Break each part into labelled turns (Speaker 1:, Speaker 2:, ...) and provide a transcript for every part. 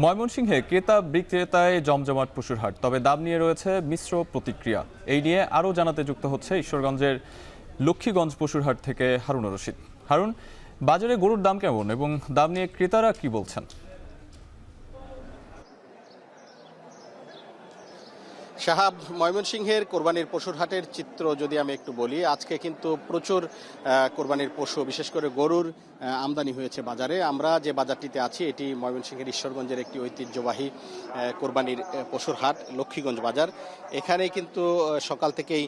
Speaker 1: ময়মনসিংহে ক্রেতা বিক্রেতায় জমজমাট পশুর হাট, তবে দাম নিয়ে রয়েছে মিশ্র প্রতিক্রিয়া। এই নিয়ে আরও জানাতে যুক্ত হচ্ছে ঈশ্বরগঞ্জের লক্ষ্মীগঞ্জ পশুর হাট থেকে হারুন রশিদ। হারুন, বাজারে গরুর দাম কেমন এবং দাম নিয়ে ক্রেতারা কি বলছেন?
Speaker 2: শাহাব, ময়মনসিংহের কোরবানির পশুর হাটের চিত্র যদি আমি একটু বলি, আজকে কিন্তু প্রচুর কোরবানির পশু, বিশেষ করে গরুর আমদানি হয়েছে বাজারে। আমরা যে বাজারটিতে আছি এটি ময়মনসিংহের ঈশ্বরগঞ্জের একটি ঐতিহ্যবাহী কোরবানির পশুর হাট, লক্ষ্মীগঞ্জ বাজার। এখানে কিন্তু সকাল থেকেই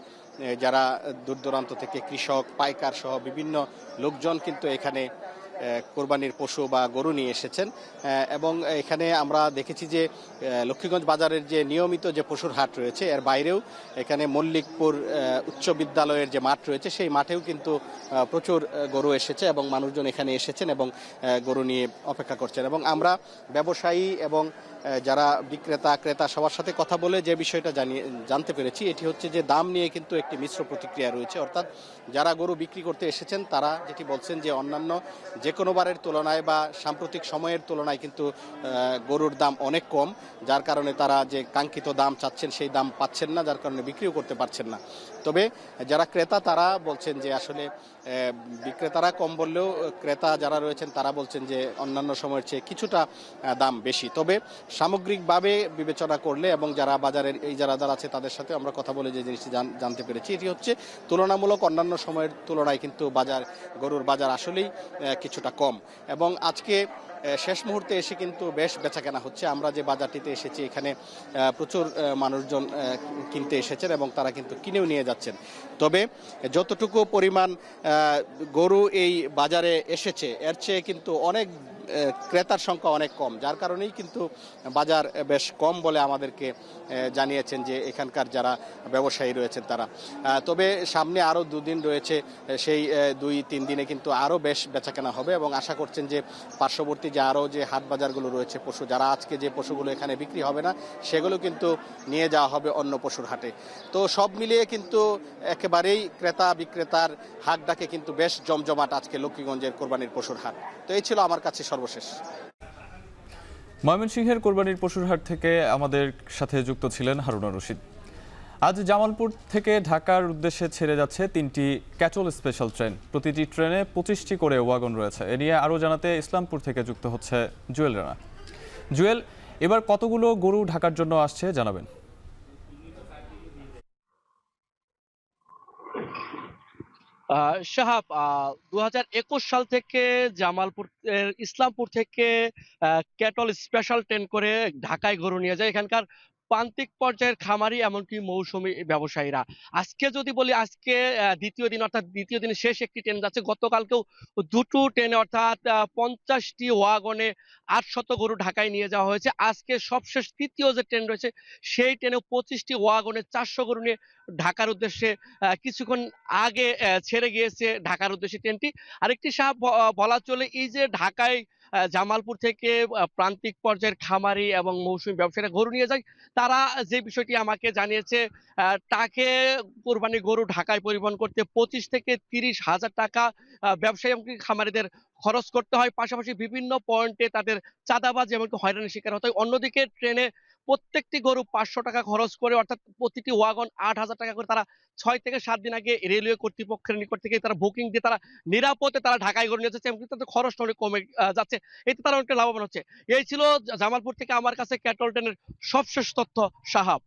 Speaker 2: যারা দূর দূরান্ত থেকে কৃষক, পাইকার সহ বিভিন্ন লোকজন কিন্তু এখানে কোরবানির পশু বা গরু নিয়ে এসেছেন। এবং এখানে আমরা দেখেছি যে লক্ষ্মীগঞ্জ বাজারের যে নিয়মিত যে পশুর হাট রয়েছে এর বাইরেও এখানে মল্লিকপুর উচ্চ বিদ্যালয়ের যে মাঠ রয়েছে সেই মাঠেও কিন্তু প্রচুর গরু এসেছে এবং মানুষজন এখানে এসেছেন এবং গরু নিয়ে অপেক্ষা করছেন। এবং আমরা ব্যবসায়ী এবং যারা বিক্রেতা ক্রেতা সবার সাথে কথা বলে যে বিষয়টা জানতে পেরেছি, এটি হচ্ছে যে দাম নিয়ে কিন্তু একটি মিশ্র প্রতিক্রিয়া রয়েছে। অর্থাৎ যারা গরু বিক্রি করতে এসেছেন তারা যেটি বলছেন যে অন্যান্য যে কোনো বারের তুলনায় বা সাম্প্রতিক সময়ের তুলনায় কিন্তু গরুর দাম অনেক কম, যার কারণে তারা যে কাঙ্ক্ষিত দাম চাচ্ছেন সেই দাম পাচ্ছেন না, যার কারণে বিক্রিও করতে পারছেন না। তবে যারা ক্রেতা তারা বলছেন যে আসলে বিক্রেতারা কম বললেও ক্রেতা যারা রয়েছেন তারা বলছেন যে অন্যান্য সময়ের চেয়ে কিছুটা দাম বেশি। তবে সামগ্রিকভাবে বিবেচনা করলে এবং যারা বাজারের এই যারা আছে তাদের সাথে আমরা কথা বলে যে জিনিসটি জানতে পেরেছি, এটি হচ্ছে তুলনামূলক অন্যান্য সময়ের তুলনায় কিন্তু গরুর বাজার আসলেই কিছুটা কম। এবং আজকে শেষ মুহূর্তে এসে কিন্তু বেশ বেচাকেনা হচ্ছে। আমরা যে বাজারটিতে এসেছি এখানে প্রচুর মানুষজন কিনতে এসেছেন এবং তারা কিন্তু কিনেও নিয়ে যাচ্ছেন। তবে যতটুকু পরিমাণ গরু এই বাজারে এসেছে এর চেয়ে কিন্তু অনেক ক্রেতার সংখ্যা অনেক কম, যার কারণেই কিন্তু বাজার বেশ কম বলে আমাদেরকে জানিয়েছেন যে এখানকার যারা ব্যবসায়ী রয়েছেন তারা। তবে সামনে আরও দুদিন রয়েছে, সেই 2-3 দিনে কিন্তু আরও বেশ বেচাকেনা হবে এবং আশা করছেন যে পার্শ্ববর্তী যে আরও যে হাট বাজারগুলো রয়েছে পশু, যারা আজকে যে পশুগুলো এখানে বিক্রি হবে না সেগুলো কিন্তু নিয়ে যাওয়া হবে অন্য পশুর হাটে। তো সব মিলিয়ে কিন্তু একেবারেই ক্রেতা বিক্রেতার হাট ডাকে কিন্তু বেশ জমজমাট আজকে লক্ষ্মীগঞ্জের কোরবানির পশুর হাট। তো এই ছিল আমার কাছে সর্বশেষ।
Speaker 1: ময়মনসিংহের কোরবানির পশুর হাট থেকে আমাদের সাথে যুক্ত ছিলেন হারুন রশিদ। আজ জামালপুর থেকে ঢাকার উদ্দেশ্যে ছেড়ে যাচ্ছে 3টি ক্যাটল স্পেশাল ট্রেন। প্রতিটি ট্রেনে 25টি করে ওয়াগন রয়েছে। এ নিয়ে আরও জানাতে ইসলামপুর থেকে যুক্ত হচ্ছে জুয়েল রানা। জুয়েল, এবার কতগুলো গরু ঢাকার জন্য আসছে জানাবেন?
Speaker 3: শাহাব, 2021 সাল থেকে জামালপুর ইসলামপুর থেকে ক্যাটল স্পেশাল ট্রেন করে ঢাকায় গরু নিয়ে যায় এখানকার প্রান্তিক পর্যায়ের খামারি এমনকি মৌসুমী ব্যবসায়ীরা। আজকে যদি বলি, আজকে দ্বিতীয় দিন অর্থাৎ দ্বিতীয় দিনে শেষ একটি ট্রেন যাচ্ছে। গতকালকেও দুটো ট্রেনে অর্থাৎ 50টি ওয়াগনে 800 গরু ঢাকায় নিয়ে যাওয়া হয়েছে। আজকে সবশেষ তৃতীয় যে ট্রেন রয়েছে সেই ট্রেনে 25টি ওয়াগনে 400 গরু নিয়ে ঢাকার উদ্দেশ্যে কিছুক্ষণ আগে ছেড়ে গিয়েছে ঢাকার উদ্দেশ্যে ট্রেনটি। আরেকটি সাহাব বলা চলে, এই যে ঢাকায় জামালপুর থেকে প্রান্তিক পর্যায়ের খামারি এবং মৌসুমী ব্যবসায়ীরা গরু নিয়ে যায়, তারা যে বিষয়টি আমাকে জানিয়েছে, তাকে কোরবানি গরু ঢাকায় পরিবহন করতে 25 থেকে 30 হাজার টাকা ব্যবসায়ী এবং খামারিদের খরচ করতে হয়। পাশাপাশি বিভিন্ন পয়েন্টে তাদের চাঁদাবাজ এমনকি হয়রানির শিকার হতে হয়। অন্যদিকে ট্রেনে প্রত্যেকটি গরু 500 টাকা খরচ করে, অর্থাৎ প্রতিটি ওয়াগন 8,000 টাকা করে তারা 6 থেকে 7 দিন আগে রেলওয়ে কর্তৃপক্ষের নিকট থেকে তারা বুকিং দিয়ে তারা নিরাপদে তারা ঢাকায় গরু নিয়ে যাচ্ছে এবং তাদের খরচটা অনেক কমে যাচ্ছে। এতে তারা অনেকটা লাভবান হচ্ছে। এই ছিল জামালপুর থেকে আমার কাছে ক্যাটল ট্রেনের সবশেষ তথ্য, সাহাব।